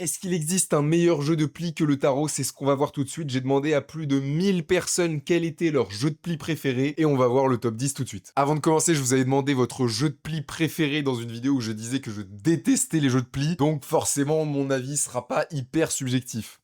Est-ce qu'il existe un meilleur jeu de pli que le tarot? C'est ce qu'on va voir tout de suite. J'ai demandé à plus de 1000 personnes quel était leur jeu de pli préféré et on va voir le top 10 tout de suite. Avant de commencer, je vous avais demandé votre jeu de pli préféré dans une vidéo où je disais que je détestais les jeux de pli, donc forcément mon avis sera pas hyper subjectif.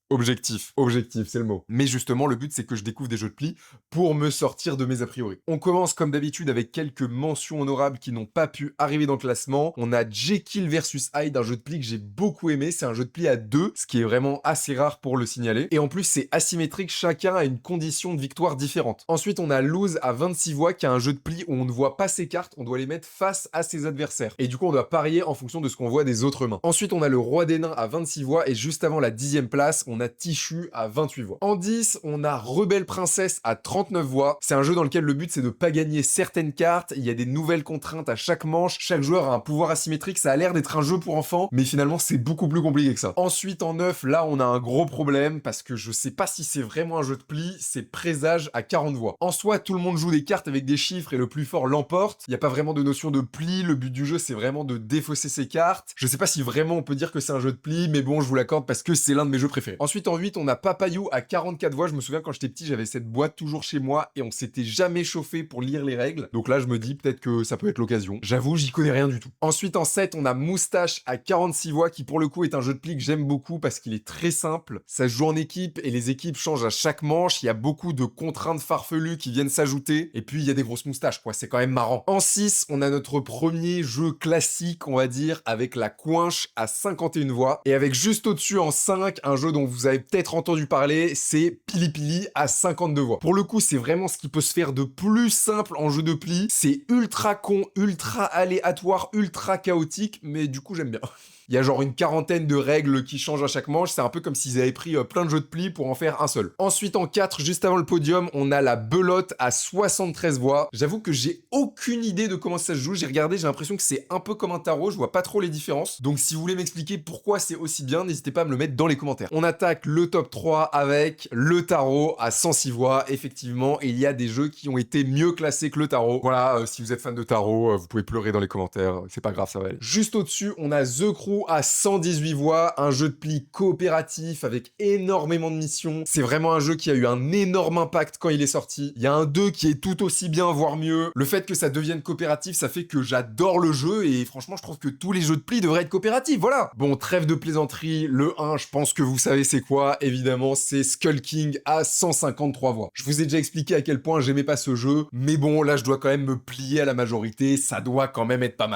Objectif, c'est le mot. Mais justement, le but, c'est que je découvre des jeux de pli pour me sortir de mes a priori. On commence comme d'habitude avec quelques mentions honorables qui n'ont pas pu arriver dans le classement. On a Jekyll versus Hyde, un jeu de pli que j'ai beaucoup aimé. C'est un jeu de pli à deux, ce qui est vraiment assez rare pour le signaler. Et en plus, c'est asymétrique, chacun a une condition de victoire différente. Ensuite, on a Lose à 26 voix, qui est un jeu de pli où on ne voit pas ses cartes, on doit les mettre face à ses adversaires. Et du coup, on doit parier en fonction de ce qu'on voit des autres mains. Ensuite, on a le Roi des Nains à 26 voix, et juste avant la 10e place, on a Tichu à 28 voix. En 10, on a Rebelle Princesse à 39 voix. C'est un jeu dans lequel le but c'est de pas gagner certaines cartes, il y a des nouvelles contraintes à chaque manche, chaque joueur a un pouvoir asymétrique, ça a l'air d'être un jeu pour enfants, mais finalement c'est beaucoup plus compliqué que ça. Ensuite en 9, là on a un gros problème, parce que je sais pas si c'est vraiment un jeu de pli, c'est Présage à 40 voix. En soi, tout le monde joue des cartes avec des chiffres et le plus fort l'emporte, il n'y a pas vraiment de notion de pli, le but du jeu c'est vraiment de défausser ses cartes. Je sais pas si vraiment on peut dire que c'est un jeu de pli, mais bon je vous l'accorde parce que c'est l'un de mes jeux préférés. Ensuite en 8, on a Papayou à 44 voix. Je me souviens quand j'étais petit, j'avais cette boîte toujours chez moi et on s'était jamais chauffé pour lire les règles. Donc là, je me dis peut-être que ça peut être l'occasion. J'avoue, j'y connais rien du tout. Ensuite, en 7, on a Moustache à 46 voix qui pour le coup est un jeu de pli que j'aime beaucoup parce qu'il est très simple. Ça se joue en équipe et les équipes changent à chaque manche. Il y a beaucoup de contraintes farfelues qui viennent s'ajouter. Et puis, il y a des grosses moustaches, quoi. C'est quand même marrant. En 6, on a notre premier jeu classique, on va dire, avec la Coinche à 51 voix. Et avec juste au-dessus en 5, un jeu dont vous avez peut-être entendu parler, c'est Pili Pili à 52 voix. Pour le coup, c'est vraiment ce qui peut se faire de plus simple en jeu de pli. C'est ultra con, ultra aléatoire, ultra chaotique, mais du coup, j'aime bien. Il y a genre une quarantaine de règles qui changent à chaque manche, c'est un peu comme s'ils avaient pris plein de jeux de pli pour en faire un seul. Ensuite en 4, juste avant le podium, on a la Belote à 73 voix. J'avoue que j'ai aucune idée de comment ça se joue, j'ai regardé, j'ai l'impression que c'est un peu comme un tarot, je vois pas trop les différences. Donc si vous voulez m'expliquer pourquoi c'est aussi bien, n'hésitez pas à me le mettre dans les commentaires. On attaque le top 3 avec le tarot à 106 voix, effectivement, et il y a des jeux qui ont été mieux classés que le tarot. Voilà, si vous êtes fan de tarot, vous pouvez pleurer dans les commentaires, c'est pas grave, ça va aller. Juste au-dessus, on a The Crew à 118 voix, un jeu de pli coopératif avec énormément de missions. C'est vraiment un jeu qui a eu un énorme impact quand il est sorti. Il y a un 2 qui est tout aussi bien, voire mieux. Le fait que ça devienne coopératif, ça fait que j'adore le jeu et franchement, je trouve que tous les jeux de pli devraient être coopératifs, voilà. Bon, trêve de plaisanterie, le 1, je pense que vous savez c'est quoi. Évidemment, c'est Skull King à 153 voix. Je vous ai déjà expliqué à quel point j'aimais pas ce jeu, mais bon, là, je dois quand même me plier à la majorité, ça doit quand même être pas mal.